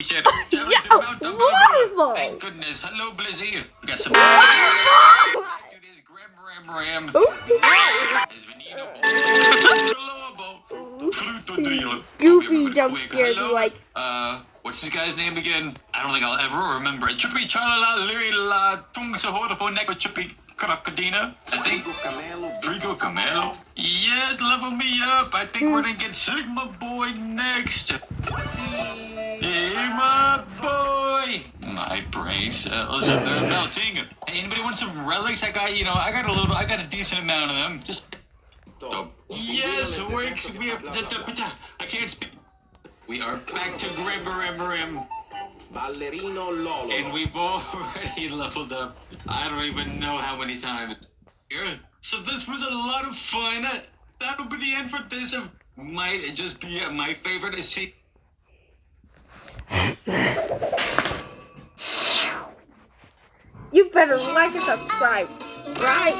Yeah, Waterfall. Thank goodness. Hello, Blizzy. We got some. It is Grim Ram. Is Veneno. Goofy jump scared me like. What's this guy's name again? I don't think I'll ever remember it. Chippy Chalala Liri La Tung Sahorpo Neko Chippy Crocodina. I think. Frigo Camelo. Yes, level me up. I think we're gonna get Sigma Boy next. Hey, my boy! My brain cells are they're melting. Hey, anybody want some relics? I got a decent amount of them. Just. Yes, works. We have. I can't speak. We are back to Grim. Ballerino Lolo. And we've already leveled up. I don't even know how many times. So this was a lot of fun. That'll be the end for this. Might just be my favorite to see. You better like and subscribe. Right.